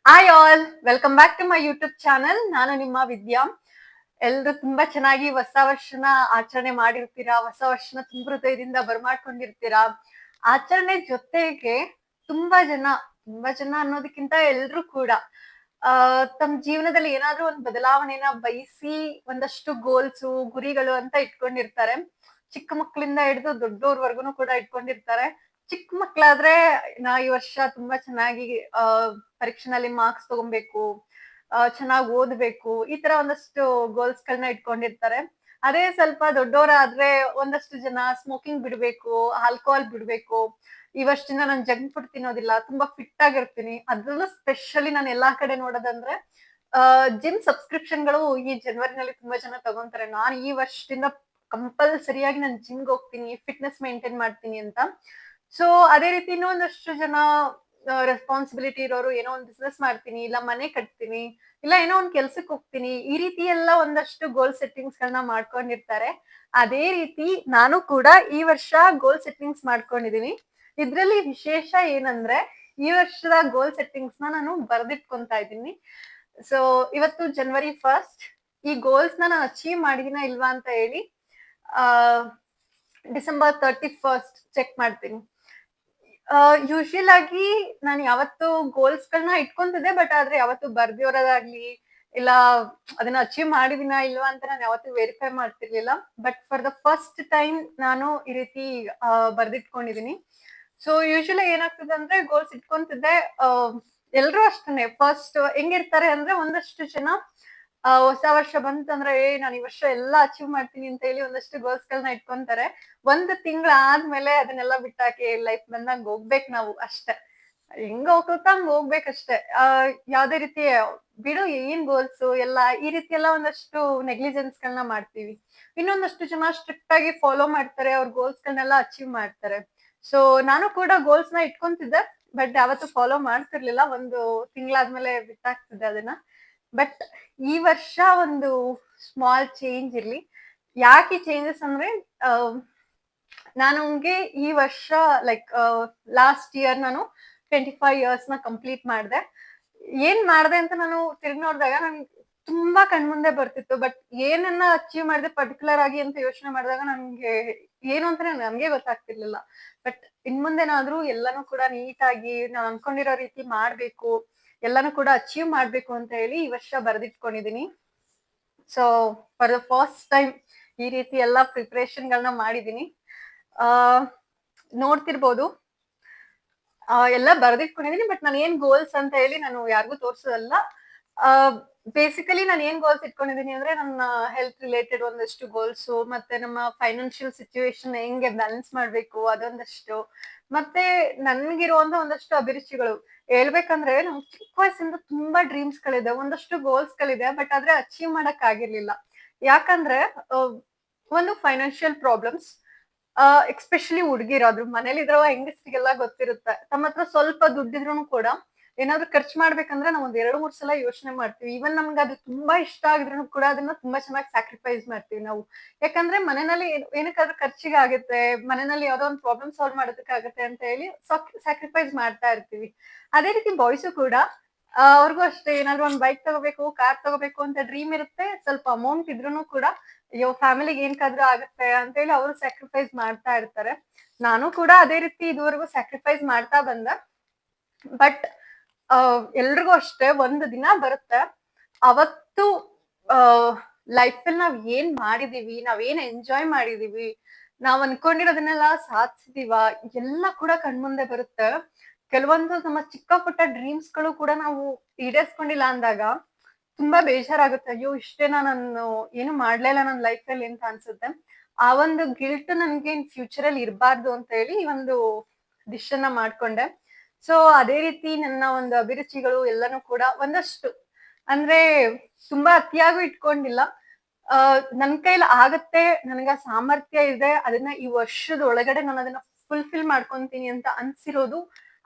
Hi all, welcome back to my YouTube channel. ನಾನು ನಿಮ್ಮ ವಿದ್ಯಾ. ಎಲ್ರು ತುಂಬಾ ಚೆನ್ನಾಗಿ ಹೊಸ ವರ್ಷನ ಆಚರಣೆ ಮಾಡಿರ್ತೀರಾ, ಹೊಸ ವರ್ಷನ ತುಂಬ ಹೃದಯದಿಂದ ಬರ್ಮಾಡ್ಕೊಂಡಿರ್ತೀರಾ. ಆಚರಣೆ ಜೊತೆಗೆ ತುಂಬಾ ಜನ ತುಂಬಾ ಜನ ಅನ್ನೋದಕ್ಕಿಂತ ಎಲ್ರು ಕೂಡ ತಮ್ಮ ಜೀವನದಲ್ಲಿ ಏನಾದ್ರೂ ಒಂದು ಬದಲಾವಣೆನ ಬಯಸಿ ಒಂದಷ್ಟು ಗೋಲ್ಸು ಗುರಿಗಳು ಅಂತ ಇಟ್ಕೊಂಡಿರ್ತಾರೆ. ಚಿಕ್ಕ ಮಕ್ಕಳಿಂದ ಹಿಡಿದು ದೊಡ್ಡೋರ್ವರ್ಗುನು ಕೂಡ ಇಟ್ಕೊಂಡಿರ್ತಾರೆ. ಚಿಕ್ಕ ಮಕ್ಳಾದ್ರೆ ಈ ವರ್ಷ ತುಂಬಾ ಚೆನ್ನಾಗಿ ಆ ಪರೀಕ್ಷೆನಲ್ಲಿ ಮಾರ್ಕ್ಸ್ ತಗೊಬೇಕು, ಚೆನ್ನಾಗಿ ಓದ್ಬೇಕು, ಈ ತರ ಒಂದಷ್ಟು ಗೋಲ್ಸ್ ಗಳನ್ನ ಇಟ್ಕೊಂಡಿರ್ತಾರೆ. ಅದೇ ಸ್ವಲ್ಪ ದೊಡ್ಡವರಾದ್ರೆ ಒಂದಷ್ಟು ಜನ ಸ್ಮೋಕಿಂಗ್ ಬಿಡ್ಬೇಕು, ಆಲ್ಕೋಹಾಲ್ ಬಿಡ್ಬೇಕು, ಈ ವರ್ಷದಿಂದ ನಾನು ಜಂಕ್ ಫುಡ್ ತಿನ್ನೋದಿಲ್ಲ, ತುಂಬಾ ಫಿಟ್ ಆಗಿರ್ತೀನಿ. ಅದ್ರಲ್ಲೂ ಸ್ಪೆಷಲಿ ನಾನು ಎಲ್ಲಾ ಕಡೆ ನೋಡೋದಂದ್ರೆ ಜಿಮ್ ಸಬ್ಸ್ಕ್ರಿಪ್ಷನ್ಗಳು ಈ ಜನವರಿನಲ್ಲಿ ತುಂಬಾ ಜನ ತಗೊಂತಾರೆ. ನಾನು ಈ ವರ್ಷದಿಂದ ಕಂಪಲ್ಸರಿಯಾಗಿ ನಾನು ಜಿಮ್ಗೆ ಹೋಗ್ತೀನಿ, ಫಿಟ್ನೆಸ್ ಮೇಂಟೈನ್ ಮಾಡ್ತೀನಿ ಅಂತ. ಸೊ ಅದೇ ರೀತಿ ಇನ್ನೊಂದಷ್ಟು ಜನ ರೆಸ್ಪಾನ್ಸಿಬಿಲಿಟಿ ಇರೋರು ಏನೋ ಒಂದು ಬಿಸ್ನೆಸ್ ಮಾಡ್ತೀನಿ, ಇಲ್ಲ ಮನೆ ಕಟ್ತೀನಿ, ಇಲ್ಲ ಏನೋ ಒಂದ್ ಕೆಲ್ಸಕ್ಕೆ ಹೋಗ್ತೀನಿ, ಈ ರೀತಿ ಎಲ್ಲ ಒಂದಷ್ಟು ಗೋಲ್ ಸೆಟ್ಟಿಂಗ್ಸ್ ಗಳನ್ನ ಮಾಡ್ಕೊಂಡಿರ್ತಾರೆ. ಅದೇ ರೀತಿ ನಾನು ಕೂಡ ಈ ವರ್ಷ ಗೋಲ್ ಸೆಟ್ಟಿಂಗ್ಸ್ ಮಾಡ್ಕೊಂಡಿದೀನಿ. ಇದ್ರಲ್ಲಿ ವಿಶೇಷ ಏನಂದ್ರೆ ಈ ವರ್ಷದ ಗೋಲ್ ಸೆಟ್ಟಿಂಗ್ಸ್ ನಾನು ಬರ್ದಿಟ್ಕೊಂತಾ ಇದ್ದೀನಿ. ಸೊ ಇವತ್ತು ಜನವರಿ 1. ಈ ಗೋಲ್ಸ್ ನಾನು ಅಚೀವ್ ಮಾಡಿದಿನ ಇಲ್ವಾ ಅಂತ ಹೇಳಿ ಆ December 31 ಚೆಕ್ ಮಾಡ್ತೀನಿ. ಯೂಶುವಲ್ ಆಗಿ ನಾನು ಯಾವತ್ತು ಗೋಲ್ಸ್ ಗಳನ್ನ ಇಟ್ಕೊಂತಿದ್ದೆ, ಬಟ್ ಆದ್ರೆ ಯಾವತ್ತು ಬರ್ದಿರೋದಾಗ್ಲಿ ಇಲ್ಲ ಅದನ್ನ ಅಚೀವ್ ಮಾಡಿದಿನ ಇಲ್ವಾ ಅಂತ ನಾನು ಯಾವತ್ತು ವೆರಿಫೈ ಮಾಡ್ತಿರ್ಲಿಲ್ಲ. But for the first time ನಾನು ಈ ರೀತಿ ಬರ್ದಿಟ್ಕೊಂಡಿದೀನಿ. ಸೊ ಯೂಶುವಲಿ ಏನಾಗ್ತದೆ ಅಂದ್ರೆ ಗೋಲ್ಸ್ ಇಟ್ಕೊಂತಿದ್ದೆ. ಎಲ್ರು ಅಷ್ಟೇನೆ ಫಸ್ಟ್ ಹೆಂಗಿರ್ತಾರೆ ಅಂದ್ರೆ ಒಂದಷ್ಟು ಜನ ಹೊಸ ವರ್ಷ ಬಂತಂದ್ರೆ ನಾನು ಈ ವರ್ಷ ಎಲ್ಲಾ ಅಚೀವ್ ಮಾಡ್ತೀನಿ ಅಂತ ಹೇಳಿ ಒಂದಷ್ಟು ಗೋಲ್ಸ್ ಗಳನ್ನ ಇಟ್ಕೊಂತಾರೆ. ಒಂದ್ ತಿಂಗಳ ಆದ್ಮೇಲೆ ಅದನ್ನೆಲ್ಲ ಬಿಟ್ಟಾಕಿ ಲೈಫ್ ಬಂದಂಗ್ ಹೋಗ್ಬೇಕು ನಾವು ಅಷ್ಟೇ. ಹೆಂಗ್ ಹೋಗುತ್ತ ಹಂಗ್ ಹೋಗ್ಬೇಕಷ್ಟೇ. ಯಾವ್ದೇ ರೀತಿ ಬಿಡು ಏನ್ ಗೋಲ್ಸ್ ಎಲ್ಲ ಈ ರೀತಿ ಎಲ್ಲ ಒಂದಷ್ಟು ನೆಗ್ಲಿಜೆನ್ಸ್ ಗಳನ್ನ ಮಾಡ್ತೀವಿ. ಇನ್ನೊಂದಷ್ಟು ಜನ ಸ್ಟ್ರಿಕ್ಟ್ ಆಗಿ ಫಾಲೋ ಮಾಡ್ತಾರೆ, ಅವ್ರ ಗೋಲ್ಸ್ ಗಳನ್ನೆಲ್ಲ ಅಚೀವ್ ಮಾಡ್ತಾರೆ. ಸೊ ನಾನು ಕೂಡ ಗೋಲ್ಸ್ ನ ಇಟ್ಕೊಂತಿದ್ದೆ, ಬಟ್ ಯಾವತ್ತು ಫಾಲೋ ಮಾಡ್ತಿರ್ಲಿಲ್ಲ. ಒಂದು ತಿಂಗಳಾದ್ಮೇಲೆ ಬಿಟ್ಟಾಕ್ತಿದ್ದೆ ಅದನ್ನ. ಬಟ್ ಈ ವರ್ಷ ಒಂದು ಸ್ಮಾಲ್ ಚೇಂಜ್ ಇರ್ಲಿ. ಯಾಕೆ ಚೇಂಜಸ್ ಅಂದ್ರೆ ನನಗೆ ಈ ವರ್ಷ ಲೈಕ್ ಲಾಸ್ಟ್ ಇಯರ್ ನಾನು 25 ಇಯರ್ಸ್ ನ ಕಂಪ್ಲೀಟ್ ಮಾಡಿದೆ. ಏನ್ ಮಾಡಿದೆ ಅಂತ ನಾನು ತಿರ್ಗಿ ನೋಡಿದಾಗ ನನ್ಗೆ ತುಂಬಾ ಕಣ್ಮುಂದೆ ಬರ್ತಿತ್ತು. ಬಟ್ ಏನನ್ನ ಅಚೀವ್ ಮಾಡಿದೆ ಪರ್ಟಿಕ್ಯುಲರ್ ಆಗಿ ಅಂತ ಯೋಚನೆ ಮಾಡಿದಾಗ ನನ್ಗೆ ಏನು ಅಂತಾನೆ ನನ್ಗೆ ಗೊತ್ತಾಗ್ತಿರ್ಲಿಲ್ಲ. ಬಟ್ ಇನ್ಮುಂದೆನಾದ್ರೂ ಎಲ್ಲಾನು ಕೂಡ ನೀಟಾಗಿ ನಾನು ಅನ್ಕೊಂಡಿರೋ ರೀತಿ ಮಾಡ್ಬೇಕು, ಎಲ್ಲಾನು ಕೂಡ ಅಚೀವ್ ಮಾಡ್ಬೇಕು ಅಂತ ಹೇಳಿ ಈ ವರ್ಷ ಬರ್ದಿಟ್ಕೊಂಡಿದೀನಿ. So for the first time ಈ ರೀತಿ ಎಲ್ಲಾ ಪ್ರಿಪರೇಷನ್ ಗಳನ್ನ ಮಾಡಿದೀನಿ. ಆ ನೋಡ್ತಿರ್ಬೋದು ಎಲ್ಲ ಬರ್ದಿಟ್ಕೊಂಡಿದೀನಿ. ಬಟ್ ನಾನು ಏನ್ ಗೋಲ್ಸ್ ಅಂತ ಹೇಳಿ ನಾನು ಯಾರಿಗೂ ತೋರ್ಸೋದಲ್ಲ. ಬೇಸಿಕಲಿ ನಾನು ಏನ್ ಗೋಲ್ಸ್ ಇಟ್ಕೊಂಡಿದೀನಿ ಅಂದ್ರೆ ನನ್ನ ಹೆಲ್ತ್ ರಿಲೇಟೆಡ್ ಒಂದಷ್ಟು ಗೋಲ್ಸು, ಮತ್ತೆ ನಮ್ಮ ಫೈನಾನ್ಷಿಯಲ್ ಸಿಚುವೇಶನ್ ಹೆಂಗೆ ಬ್ಯಾಲೆನ್ಸ್ ಮಾಡ್ಬೇಕು ಅದೊಂದಷ್ಟು, ಮತ್ತೆ ನನ್ಗಿರುವಂತ ಒಂದಷ್ಟು ಅಭಿರುಚಿಗಳು. ಹೇಳ್ಬೇಕಂದ್ರೆ ನಮ್ಗೆ ಚಿಕ್ಕ ವಯಸ್ಸಿಂದ ತುಂಬಾ ಡ್ರೀಮ್ಸ್ ಗಳಿದೆ, ಒಂದಷ್ಟು ಗೋಲ್ಸ್ ಗಳಿದೆ, ಬಟ್ ಆದ್ರೆ ಅಚೀವ್ ಮಾಡಕ್ ಆಗಿರ್ಲಿಲ್ಲ. ಯಾಕಂದ್ರೆ ಒಂದು ಫೈನಾನ್ಷಿಯಲ್ ಪ್ರಾಬ್ಲಮ್ಸ್. ಎಕ್ಸ್ಪೆಷಲಿ ಹುಡುಗಿರಾದ್ರು ಮನೇಲಿರೋ ಹೆಂಗಸ್ರಿಗೆಲ್ಲ ಗೊತ್ತಿರುತ್ತೆ. ತಮ್ಮ ಹತ್ರ ಸ್ವಲ್ಪ ದುಡ್ಡಿದ್ರು ಕೂಡ ಏನಾದ್ರು ಖರ್ಚು ಮಾಡ್ಬೇಕಂದ್ರೆ ನಾವ್ ಒಂದ್ 2-3 ಸಲ ಯೋಚನೆ ಮಾಡ್ತೀವಿ. ಈವನ್ ನಮ್ಗೆ ಅದು ತುಂಬಾ ಇಷ್ಟ ಆಗಿದ್ರು ಕೂಡ ಅದನ್ನ ತುಂಬಾ ಚೆನ್ನಾಗಿ ಸ್ಯಾಕ್ರಿಫೈಸ್ ಮಾಡ್ತೀವಿ ನಾವು. ಯಾಕಂದ್ರೆ ಮನೆಯಲ್ಲಿ ಏನಕ್ಕಾದ್ರೂ ಖರ್ಚಿಗೆ ಆಗುತ್ತೆ, ಮನೆಯಲ್ಲಿ ಯಾವ್ದೋ ಒಂದು ಪ್ರಾಬ್ಲಮ್ ಸಾಲ್ವ್ ಮಾಡೋದಕ್ಕಾಗತ್ತೆ ಅಂತ ಹೇಳಿ ಸ್ಯಾಕ್ರಿಫೈಸ್ ಮಾಡ್ತಾ ಇರ್ತೀವಿ. ಅದೇ ರೀತಿ ಬಾಯ್ಸು ಕೂಡ ಅವ್ರಿಗೂ ಅಷ್ಟೇ ಏನಾದ್ರು ಒಂದ್ ಬೈಕ್ ತಗೋಬೇಕು, ಕಾರ್ ತಗೋಬೇಕು ಅಂತ ಡ್ರೀಮ್ ಇರುತ್ತೆ. ಸ್ವಲ್ಪ ಅಮೌಂಟ್ ಇದ್ರೂನು ಕೂಡ ಅಯ್ಯೋ ಫ್ಯಾಮಿಲಿಗೆ ಏನ್ಕಾದ್ರೂ ಆಗುತ್ತೆ ಅಂತ ಹೇಳಿ ಅವರು ಸ್ಯಾಕ್ರಿಫೈಸ್ ಮಾಡ್ತಾ ಇರ್ತಾರೆ. ನಾನು ಕೂಡ ಅದೇ ರೀತಿ ಇದುವರೆಗೂ ಸ್ಯಾಕ್ರಿಫೈಸ್ ಮಾಡ್ತಾ ಬಂದೆ. ಬಟ್ ಎಲ್ರಿಗೂ ಅಷ್ಟೇ ಒಂದು ದಿನ ಬರುತ್ತೆ, ಅವತ್ತು ಲೈಫ್ ಅಲ್ಲಿ ನಾವ್ ಏನ್ ಮಾಡಿದೀವಿ, ನಾವ್ ಏನ್ ಎಂಜಾಯ್ ಮಾಡಿದೀವಿ, ನಾವ್ ಅನ್ಕೊಂಡಿರೋದನ್ನೆಲ್ಲ ಸಾಧಿಸಿದೀವ, ಎಲ್ಲ ಕೂಡ ಕಣ್ಮುಂದೆ ಬರುತ್ತೆ. ಕೆಲವೊಂದು ನಮ್ಮ ಚಿಕ್ಕ ಪುಟ್ಟ ಡ್ರೀಮ್ಸ್ ಗಳು ಕೂಡ ನಾವು ಈಡೇರಿಸ್ಕೊಂಡಿಲ್ಲ ಅಂದಾಗ ತುಂಬಾ ಬೇಜಾರಾಗುತ್ತೆ. ಅಯ್ಯೋ ಇಷ್ಟೇನಾ ನಾನು ಏನು ಮಾಡ್ಲೇ ಇಲ್ಲ ನನ್ನ ಲೈಫ್ ಅಲ್ಲಿ ಅಂತ ಅನ್ಸುತ್ತೆ. ಆ ಒಂದು ಗಿಲ್ಟ್ ನನ್ಗೆ ಇನ್ ಫ್ಯೂಚರ್ ಅಲ್ಲಿ ಇರಬಾರ್ದು ಅಂತ ಹೇಳಿ ಒಂದು ಡಿಸಿಷನ್ ಮಾಡ್ಕೊಂಡೆ. ಸೊ ಅದೇ ರೀತಿ ನನ್ನ ಒಂದು ಅಭಿರುಚಿಗಳು ಎಲ್ಲಾನು ಕೂಡ ಒಂದಷ್ಟು ಅಂದ್ರೆ ತುಂಬಾ ಅತಿಯಾಗೂ ಇಟ್ಕೊಂಡಿಲ್ಲ. ನನ್ ಕೈಲಿ ಆಗತ್ತೆ, ನನ್ಗ ಸಾಮರ್ಥ್ಯ ಇದೆ, ಅದನ್ನ ಈ ವರ್ಷದ ಒಳಗಡೆ ನಾನು ಅದನ್ನ ಫುಲ್ಫಿಲ್ ಮಾಡ್ಕೊಂತೀನಿ ಅಂತ ಅನ್ಸಿರೋದು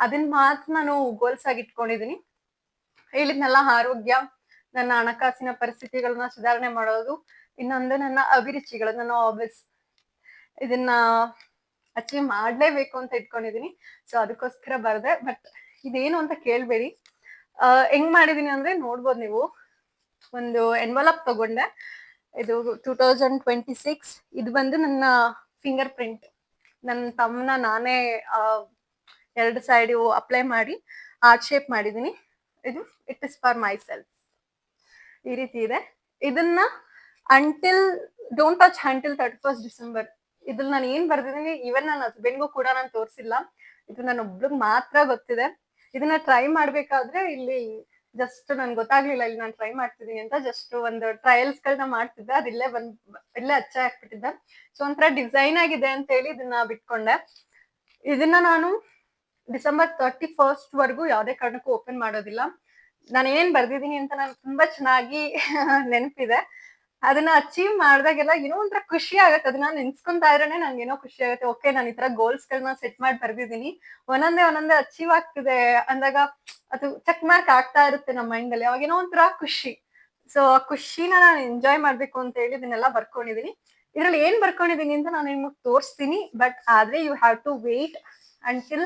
ಅದನ್ನ ಮಾತ್ರ ನಾನು ಗೋಲ್ಸ್ ಆಗಿ ಇಟ್ಕೊಂಡಿದೀನಿ. ಹೇಳಿದ್ನಲ್ಲ, ಆರೋಗ್ಯ, ನನ್ನ ಹಣಕಾಸಿನ ಪರಿಸ್ಥಿತಿಗಳನ್ನ ಸುಧಾರಣೆ ಮಾಡೋದು, ಇನ್ನೊಂದು ನನ್ನ ಅಭಿರುಚಿಗಳು, ನನ್ನ ಹಾಬೀಸ್, ಇದನ್ನ ಅಚೀವ್ ಮಾಡ್ಲೇಬೇಕು ಅಂತ ಇಟ್ಕೊಂಡಿದೀನಿ. ಸೊ ಅದಕ್ಕೋಸ್ಕರ ಬರ್ದೆ. ಬಟ್ ಇದೇನು ಅಂತ ಕೇಳ್ಬೇಡಿ. ಹೆಂಗ್ ಮಾಡಿದೀನಿ ಅಂದ್ರೆ ನೋಡ್ಬೋದು ನೀವು. ಒಂದು ಎನ್ವಲಪ್ ತಗೊಂಡೆ. ಇದು 2026. ಇದು ಬಂದು ನನ್ನ ಫಿಂಗರ್ ಪ್ರಿಂಟ್. ನನ್ನ ತಮ್ಮನ ನಾನೇ ಎರಡು ಸೈಡ್ ಅಪ್ಲೈ ಮಾಡಿ ಆರ್ಟ್ ಶೇಪ್ ಮಾಡಿದೀನಿ. ಇದು it is for my self. ಈ ರೀತಿ ಇದೆ. ಇದನ್ನ until don't touch until 31st December. ಇದ್ರಲ್ಲಿ ನಾನು ಏನ್ ಬರ್ದಿದೀನಿ ಈವನ್ ನನ್ನ ಹಸ್ಬೆಂಡ್ಗೂ ಕೂಡ ನಾನು ತೋರಿಸಿಲ್ಲ. ಇದು ನನ್ನ ಒಬ್ಳಿಗ್ ಮಾತ್ರ ಗೊತ್ತಿದೆ. ಇದನ್ನ ಟ್ರೈ ಮಾಡ್ಬೇಕಾದ್ರೆ ಇಲ್ಲಿ ಜಸ್ಟ್ ನನ್ಗೆ ಗೊತ್ತಾಗ್ಲಿಲ್ಲ ಇಲ್ಲಿ ನಾನು ಟ್ರೈ ಮಾಡ್ತಿದೀನಿ ಅಂತ. ಜಸ್ಟ್ ಒಂದು ಟ್ರಯಲ್ಸ್ ಗಳನ್ನ ಮಾಡ್ತಿದ್ದೆ, ಅದು ಇಲ್ಲೇ ಅಚ್ಚೆ ಹಾಕ್ಬಿಟ್ಟಿದ್ದೆ. ಸೊ ಒಂಥರ ಡಿಸೈನ್ ಆಗಿದೆ ಅಂತ ಹೇಳಿ ಇದನ್ನ ಬಿಟ್ಕೊಂಡೆ. ಇದನ್ನ ನಾನು ಡಿಸೆಂಬರ್ 31st ವರ್ಗೂ ಯಾವ್ದೇ ಕಾರಣಕ್ಕೂ ಓಪನ್ ಮಾಡೋದಿಲ್ಲ. ನಾನು ಏನ್ ಬರ್ದಿದೀನಿ ಅಂತ ನನ್ಗೆ ತುಂಬಾ ಚೆನ್ನಾಗಿ ನೆನಪಿದೆ. ಅದನ್ನ ಅಚೀವ್ ಮಾಡಿದಾಗೆಲ್ಲ ಏನೋ ಒಂಥರ ಖುಷಿ ಆಗತ್ತೆ. ಅದನ್ನ ನೆನ್ಸ್ಕೊಂತಾ ಇದ್ರೇನೆ ನನ್ಗೆ ಏನೋ ಖುಷಿ ಆಗತ್ತೆ. ಓಕೆ, ನಾನು ಈ ತರ ಗೋಲ್ಸ್ ಗಳನ್ನ ಸೆಟ್ ಮಾಡಿ ಬರ್ದಿದೀನಿ, ಒಂದೊಂದೇ ಅಚೀವ್ ಆಗ್ತಿದೆ ಅಂದಾಗ ಅದು ಚೆಕ್ ಮಾರ್ಕ್ ಆಗ್ತಾ ಇರುತ್ತೆ ನಮ್ಮ ಮೈಂಡ್ ಅಲ್ಲಿ. ಅವಾಗ ಏನೋ ಒಂಥರ ಖುಷಿ. ಸೊ ಆ ಖುಷಿನ ನಾನು ಎಂಜಾಯ್ ಮಾಡ್ಬೇಕು ಅಂತ ಹೇಳಿ ಇದನ್ನೆಲ್ಲ ಬರ್ಕೊಂಡಿದೀನಿ. ಇದ್ರಲ್ಲಿ ಏನ್ ಬರ್ಕೊಂಡಿದೀನಿ ಅಂತ ನಾನು ನಿಮ್ಗೆ ತೋರಿಸ್ತೀನಿ. ಬಟ್ ಆದ್ರೆ you have to wait until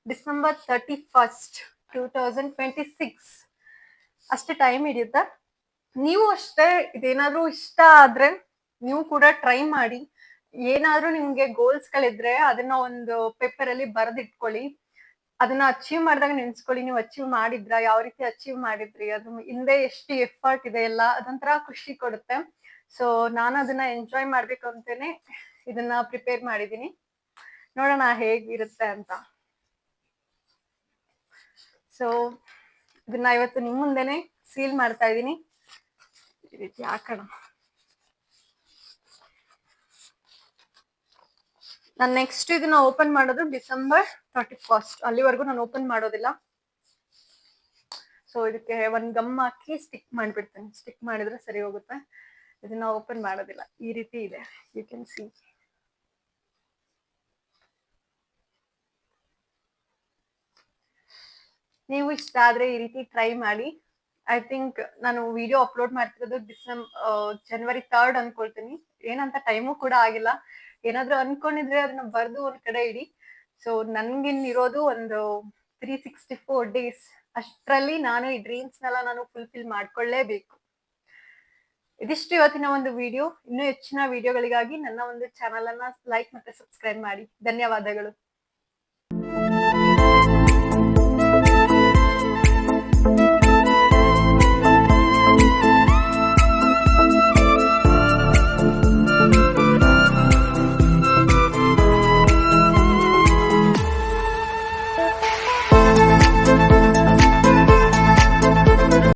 December 31st 2026 ಅಷ್ಟೇ ಟೈಮ್ ಹಿಡಿಯುತ್ತೆ. ನೀವು ಅಷ್ಟೇ ಇದೇನಾದ್ರೂ ಇಷ್ಟ ಆದ್ರೆ ನೀವು ಕೂಡ ಟ್ರೈ ಮಾಡಿ. ಏನಾದ್ರೂ ನಿಮ್ಗೆ ಗೋಲ್ಸ್ ಗಳಿದ್ರೆ ಅದನ್ನ ಒಂದು ಪೇಪರ್ ಅಲ್ಲಿ ಬರೆದಿಟ್ಕೊಳ್ಳಿ. ಅದನ್ನ ಅಚೀವ್ ಮಾಡಿದಾಗ ನೆನ್ಸ್ಕೊಳ್ಳಿ, ನೀವು ಅಚೀವ್ ಮಾಡಿದ್ರ, ಯಾವ ರೀತಿ ಅಚೀವ್ ಮಾಡಿದ್ರಿ, ಅದು ಹಿಂದೆ ಎಷ್ಟು ಎಫರ್ಟ್ ಇದೆ ಎಲ್ಲ, ಅದೊಂಥರ ಖುಷಿ ಕೊಡುತ್ತೆ. ಸೊ ನಾನು ಅದನ್ನ ಎಂಜಾಯ್ ಮಾಡ್ಬೇಕು ಅಂತೇನೆ ಇದನ್ನ ಪ್ರಿಪೇರ್ ಮಾಡಿದೀನಿ. ನೋಡೋಣ ಹೇಗಿರುತ್ತೆ ಅಂತ. ಸೊ ಇದನ್ನ ಇವತ್ತು ನಿಮ್ ಮುಂದೆನೆ ಸೀಲ್ ಮಾಡ್ತಾ ಇದೀನಿ. ಈ ರೀತಿ ಹಾಕೋಣ. ನಾನು ನೆಕ್ಸ್ಟ್ ಇದನ್ನ ಓಪನ್ ಮಾಡೋದು ಡಿಸೆಂಬರ್ 31st. ಅಲ್ಲಿವರೆಗೂ ನಾನು ಓಪನ್ ಮಾಡೋದಿಲ್ಲ. ಸೊ ಇದಕ್ಕೆ ಒಂದ್ ಗಮ್ ಹಾಕಿ ಸ್ಟಿಕ್ ಮಾಡ್ಬಿಡ್ತೇನೆ. ಸ್ಟಿಕ್ ಮಾಡಿದ್ರೆ ಸರಿ ಹೋಗುತ್ತೆ. ಇದನ್ನ ಓಪನ್ ಮಾಡೋದಿಲ್ಲ. ಈ ರೀತಿ ಇದೆ, ಯು ಕ್ಯಾನ್ ಸಿ. ನೀವು ಇಷ್ಟ ಆದ್ರೆ ಈ ರೀತಿ ಟ್ರೈ ಮಾಡಿ. ಐ ಥಿಂಕ್ ನಾನು ವಿಡಿಯೋ ಅಪ್ಲೋಡ್ ಮಾಡ್ತಿರೋದು ಜನವರಿ 3rd ಅನ್ಕೊಳ್ತೀನಿ. ಏನಂತ ಟೈಮು ಕೂಡ ಆಗಿಲ್ಲ. ಏನಾದ್ರೂ ಅನ್ಕೊಂಡಿದ್ರೆ ಅದನ್ನ ಬರ್ದು ಒಂದ್ ಕಡೆ ಇಡಿ. ಸೊ ನನ್ಗಿನ್ನಿರೋದು ಒಂದು 364 days. ಅಷ್ಟ್ರಲ್ಲಿ ನಾನು ಈ ಡ್ರೀಮ್ಸ್ನೆಲ್ಲ ನಾನು ಫುಲ್ಫಿಲ್ ಮಾಡ್ಕೊಳ್ಳೇಬೇಕು. ಇದಿಷ್ಟು ಇವತ್ತಿನ ಒಂದು ವಿಡಿಯೋ. ಇನ್ನೂ ಹೆಚ್ಚಿನ ವಿಡಿಯೋಗಳಿಗಾಗಿ ನನ್ನ ಒಂದು ಚಾನಲ್ ಅನ್ನ ಲೈಕ್ ಮತ್ತೆ ಸಬ್ಸ್ಕ್ರೈಬ್ ಮಾಡಿ. ಧನ್ಯವಾದಗಳು.